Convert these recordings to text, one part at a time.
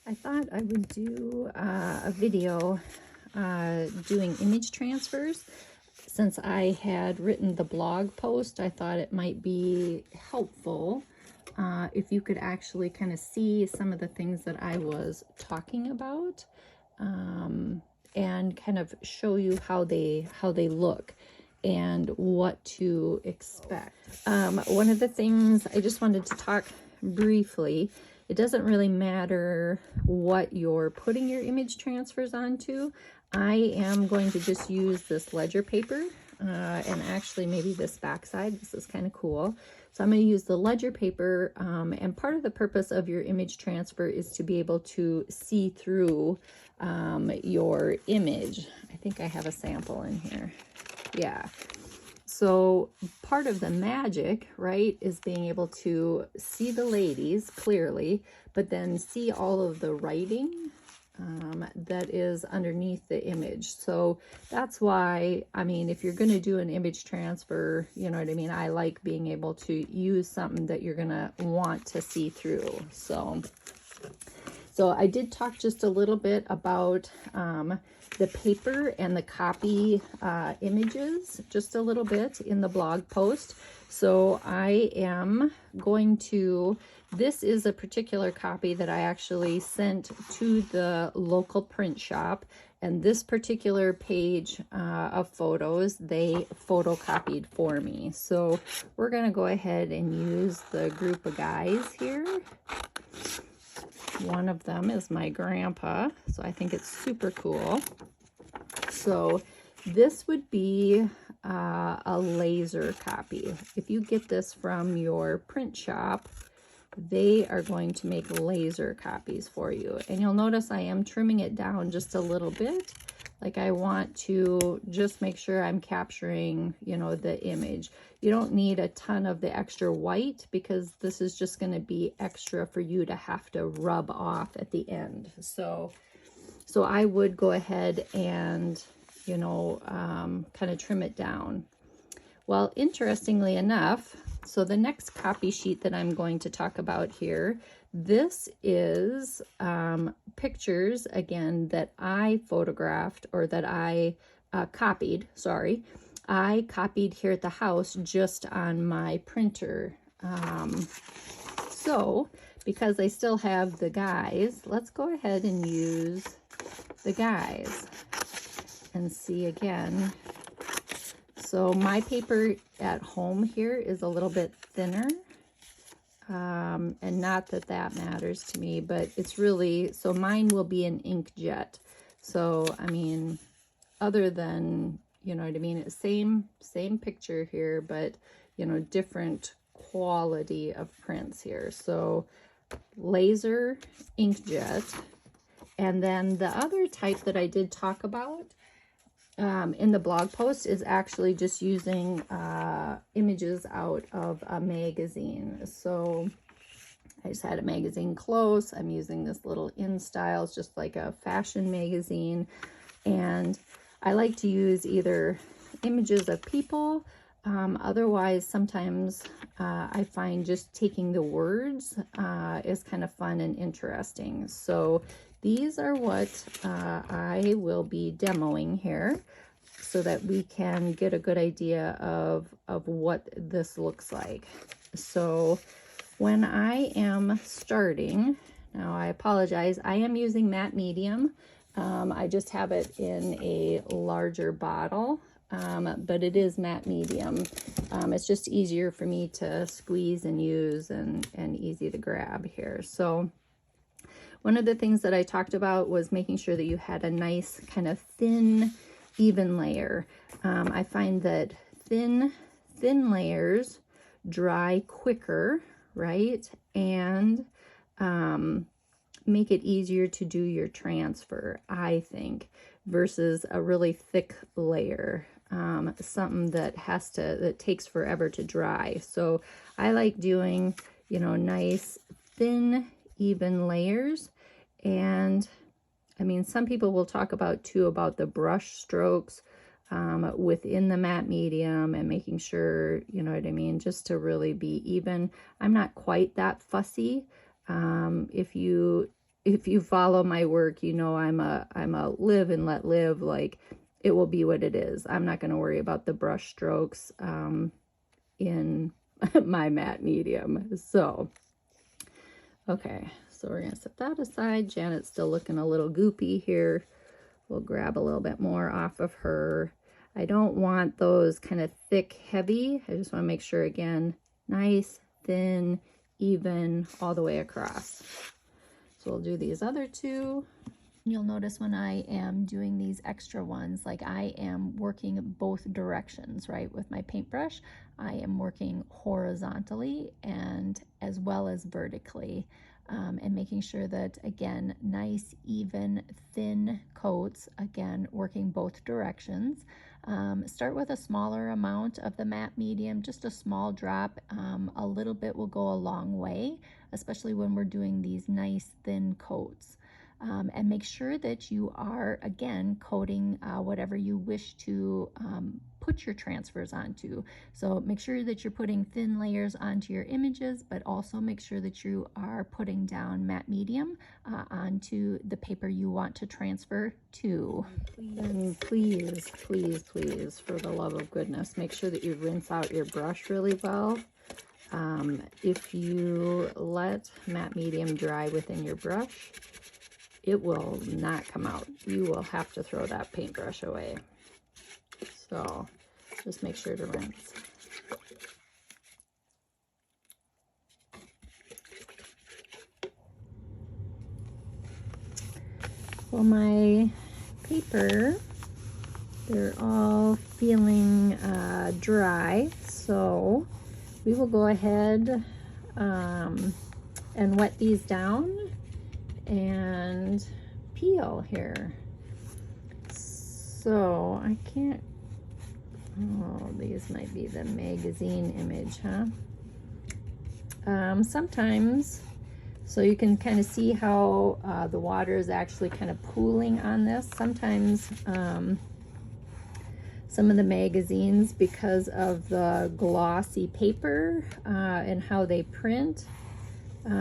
I thought I would do a video doing image transfers. Since I had written the blog post, I thought it might be helpful if you could actually kind of see some of the things that I was talking about, and kind of show you how they look and what to expect. One of the things I just wanted to talk briefly, it doesn't really matter what you're putting your image transfers onto. I am going to just use this ledger paper, and actually maybe this backside. This is kind of cool. So I'm going to use the ledger paper, and part of the purpose of your image transfer is to be able to see through your image. I think I have a sample in here. Yeah. So part of the magic, right, is being able to see the ladies clearly, but then see all of the writing that is underneath the image. So that's why, I mean, if you're going to do an image transfer, you know what I mean, I like being able to use something that you're going to want to see through. So I did talk just a little bit about the paper and the copy images, just a little bit in the blog post. So I am going to, this is a particular copy that I actually sent to the local print shop. And this particular page of photos, they photocopied for me. So we're going to go ahead and use the group of guys here. One of them is my grandpa, so I think it's super cool. So this would be a laser copy. If you get this from your print shop, they are going to make laser copies for you. And you'll notice I am trimming it down just a little bit. Like I want to just make sure I'm capturing, you know, the image. You don't need a ton of the extra white because this is just going to be extra for you to have to rub off at the end. So I would go ahead and, you know, kind of trim it down. Well, interestingly enough, so the next copy sheet that I'm going to talk about here, this is pictures, again, that I photographed, or that I copied, sorry. I copied here at the house just on my printer. So because I still have the guys, let's go ahead and use the guys and see again. So my paper at home here is a little bit thinner, and not that that matters to me, but it's really, so mine will be an inkjet. So, I mean, other than, you know what I mean, same picture here, but, you know, different quality of prints here. So laser inkjet. And then the other type that I did talk about in the blog post is actually just using images out of a magazine. So I just had a magazine close. I'm using this little InStyle. It's just like a fashion magazine. And I like to use either images of people. Otherwise, sometimes I find just taking the words is kind of fun and interesting. So these are what I will be demoing here so that we can get a good idea of what this looks like. So when I am starting, now I apologize, I am using matte medium. I just have it in a larger bottle, but it is matte medium. It's just easier for me to squeeze and use and easy to grab here. So one of the things that I talked about was making sure that you had a nice kind of thin, even layer. I find that thin layers dry quicker, right? And make it easier to do your transfer, I think, versus a really thick layer. Something that takes forever to dry. So I like doing, you know, nice, thin, even layers. And I mean, some people will talk about too about the brush strokes within the matte medium and making sure, you know what I mean, just to really be even. I'm not quite that fussy. If you if you follow my work, you know I'm a live and let live. Like, it will be what it is. I'm not going to worry about the brush strokes in my matte medium. So, okay, so we're going to set that aside. Janet's still looking a little goopy here. We'll grab a little bit more off of her. I don't want those kind of thick, heavy. I just want to make sure, again, nice, thin, even, all the way across. So we'll do these other two. You'll notice when I am doing these extra ones, like I am working both directions, right? With my paintbrush, I am working horizontally and as well as vertically, and making sure that, again, nice, even, thin coats, again, working both directions. Start with a smaller amount of the matte medium, just a small drop. A little bit will go a long way, especially when we're doing these nice, thin coats. And make sure that you are, again, coating whatever you wish to put your transfers onto. So make sure that you're putting thin layers onto your images, but also make sure that you are putting down matte medium onto the paper you want to transfer to. And please, please, please, for the love of goodness, make sure that you rinse out your brush really well. If you let matte medium dry within your brush, it will not come out. You will have to throw that paintbrush away. So just make sure to rinse. Well, my paper, they're all feeling dry, so we will go ahead and wet these down and peel here. So I can't, oh, these might be the magazine image, huh? Sometimes, so you can kind of see how the water is actually kind of pooling on this. Sometimes some of the magazines, because of the glossy paper and how they print,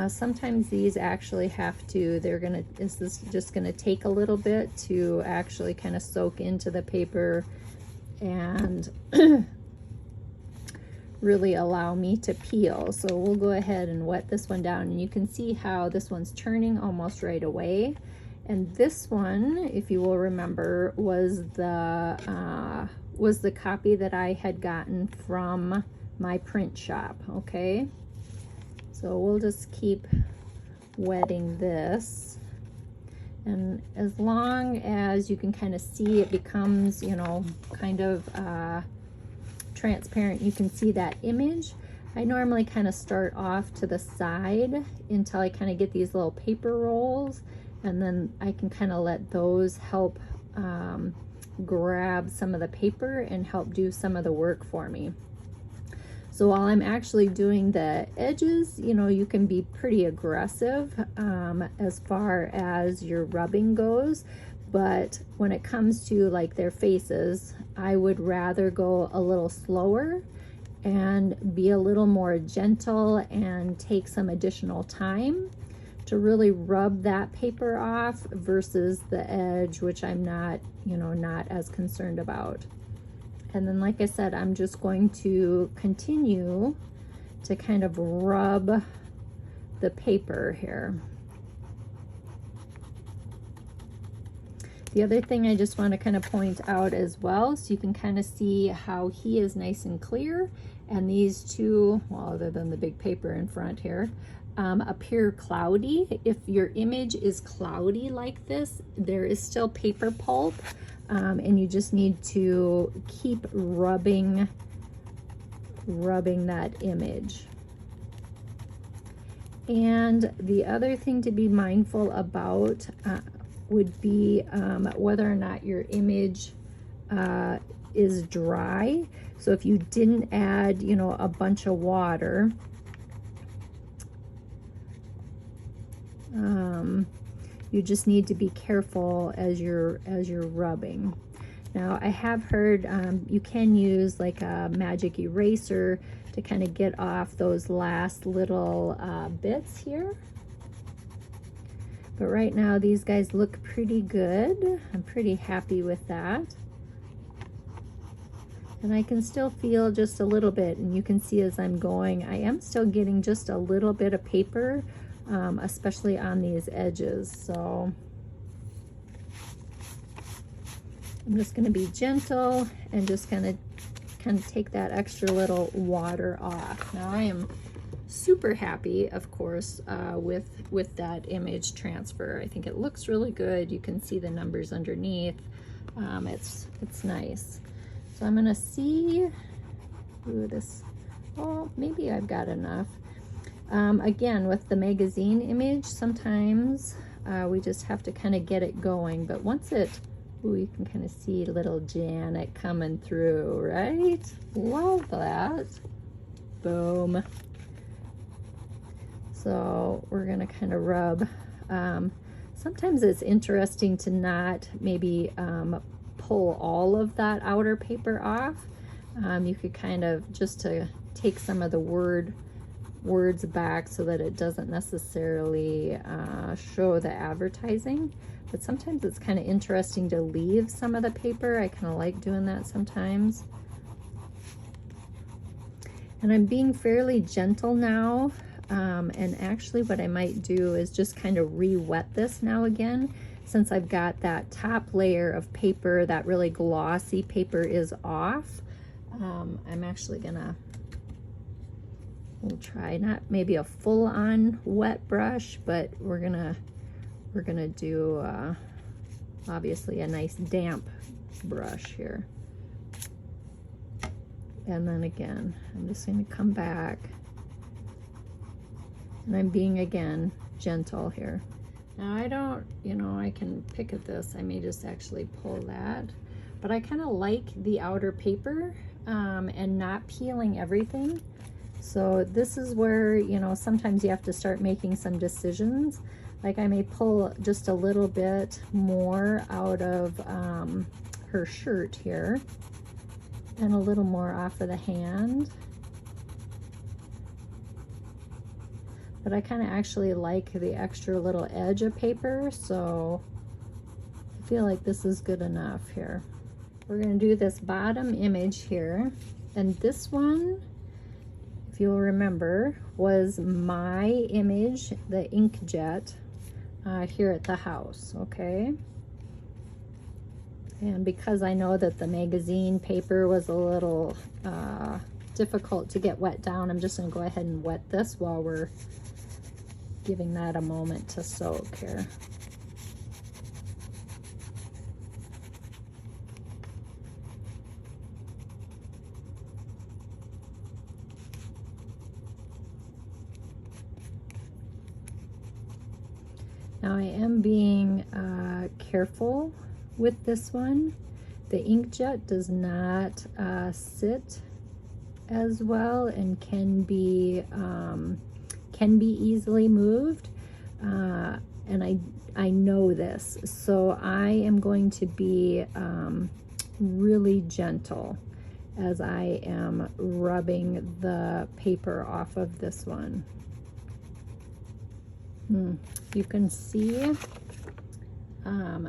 sometimes these actually have to, this is just gonna take a little bit to actually kind of soak into the paper and really allow me to peel. So we'll go ahead and wet this one down, and you can see how this one's turning almost right away. And this one, if you will remember, was the copy that I had gotten from my print shop, okay? So we'll just keep wetting this, and as long as you can kind of see it becomes, you know, kind of transparent, you can see that image. I normally kind of start off to the side until I kind of get these little paper rolls, and then I can kind of let those help grab some of the paper and help do some of the work for me. So while I'm actually doing the edges, you know, you can be pretty aggressive as far as your rubbing goes. But when it comes to like their faces, I would rather go a little slower and be a little more gentle and take some additional time to really rub that paper off versus the edge, which I'm not, you know, not as concerned about. And then, like I said, I'm just going to continue to kind of rub the paper here. The other thing I just want to kind of point out as well, so you can kind of see how he is nice and clear, and these two, well, other than the big paper in front here, appear cloudy. If your image is cloudy like this, there is still paper pulp. And you just need to keep rubbing that image. And the other thing to be mindful about would be whether or not your image is dry. So if you didn't add, you know, a bunch of water, you just need to be careful as you're rubbing. Now, I have heard you can use like a magic eraser to kind of get off those last little bits here. But right now these guys look pretty good. I'm pretty happy with that. And I can still feel just a little bit, and you can see as I'm going, I am still getting just a little bit of paper, especially on these edges. So I'm just going to be gentle and just kind of take that extra little water off. Now I am super happy, of course, with that image transfer. I think it looks really good. You can see the numbers underneath. It's nice. So I'm gonna see, oh, maybe I've got enough. Again, with the magazine image, sometimes we just have to kind of get it going. But once you can kind of see little Janet coming through, right? Love that. Boom. So we're gonna kind of rub. Sometimes it's interesting to not maybe pull all of that outer paper off. You could kind of just to take some of the words back so that it doesn't necessarily show the advertising. But sometimes it's kind of interesting to leave some of the paper. I kind of like doing that sometimes. And I'm being fairly gentle now. And actually what I might do is just kind of re-wet this now again. Since I've got that top layer of paper, that really glossy paper is off. I'm actually we'll try not maybe a full-on wet brush, but we're gonna do obviously a nice damp brush here. And then again, I'm just gonna come back, and I'm being again gentle here. Now I don't, I can pick at this. I may just actually pull that, but I kind of like the outer paper and not peeling everything. So this is where, sometimes you have to start making some decisions. Like I may pull just a little bit more out of her shirt here and a little more off of the hand. But I kind of actually like the extra little edge of paper, so I feel like this is good enough here. We're going to do this bottom image here, and this one, if you'll remember, was my image, the inkjet, here at the house, okay? And because I know that the magazine paper was a little difficult to get wet down, I'm just going to go ahead and wet this while we're giving that a moment to soak here. Now I am being careful with this one. The inkjet does not sit as well and can be easily moved, and I know this, so I am going to be really gentle as I am rubbing the paper off of this one. You can see,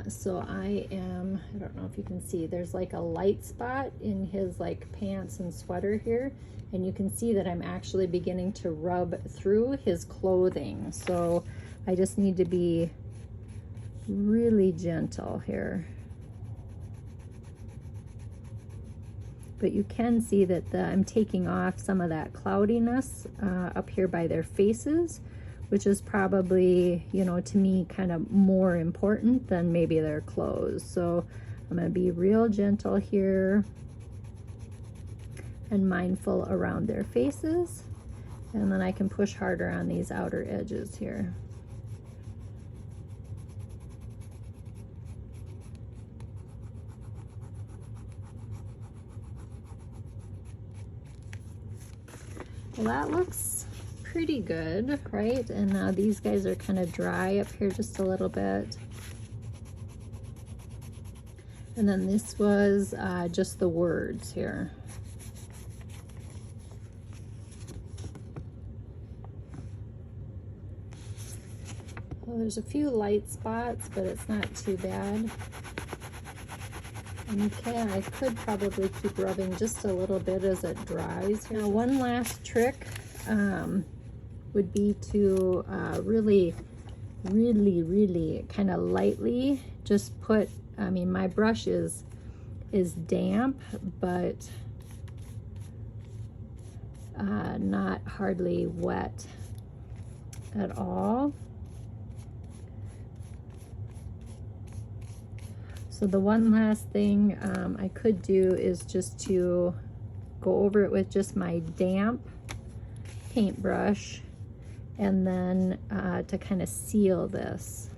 so I don't know if you can see, there's like a light spot in his like pants and sweater here, and you can see that I'm actually beginning to rub through his clothing. So I just need to be really gentle here. But you can see that I'm taking off some of that cloudiness up here by their faces, which is probably, to me kind of more important than maybe their clothes. So I'm going to be real gentle here and mindful around their faces. And then I can push harder on these outer edges here. Well, that looks pretty good, right? And now these guys are kind of dry up here just a little bit. And then this was just the words here. Well, there's a few light spots, but it's not too bad. And I could probably keep rubbing just a little bit as it dries. Now, one last trick would be to really kind of lightly just put, I mean, my brush is damp, but not hardly wet at all. So the one last thing I could do is just to go over it with just my damp paintbrush, and then to kind of seal this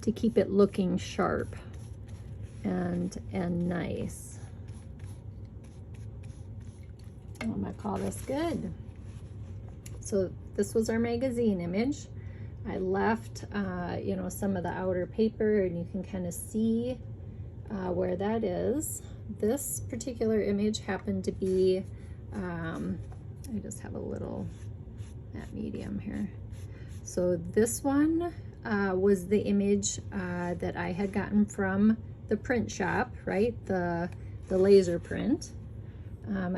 to keep it looking sharp and nice. I'm gonna call this good. So this was our magazine image. I left, you know, some of the outer paper, and you can kind of see where that is. This particular image happened to be, I just have a little matte medium here. So this one was the image that I had gotten from the print shop, right? The laser print.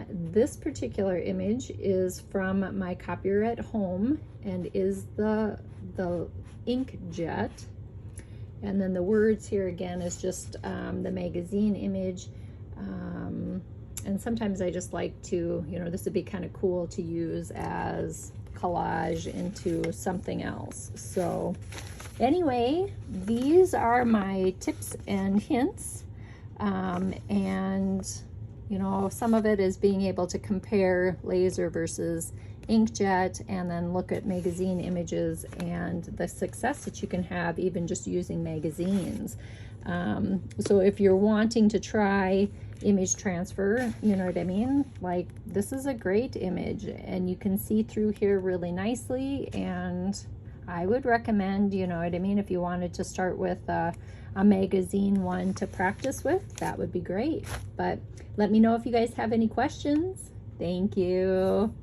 This particular image is from my copier at home and is the inkjet. And then the words here again is just the magazine image. And sometimes I just like to, you know, this would be kind of cool to use as collage into something else. So anyway, these are my tips and hints. And you know, some of it is being able to compare laser versus inkjet, and then look at magazine images and the success that you can have even just using magazines. So if you're wanting to try image transfer, you know what I mean? Like, this is a great image and you can see through here really nicely, and I would recommend, you know what I mean, if you wanted to start with a magazine one to practice with, that would be great. But let me know if you guys have any questions. Thank you.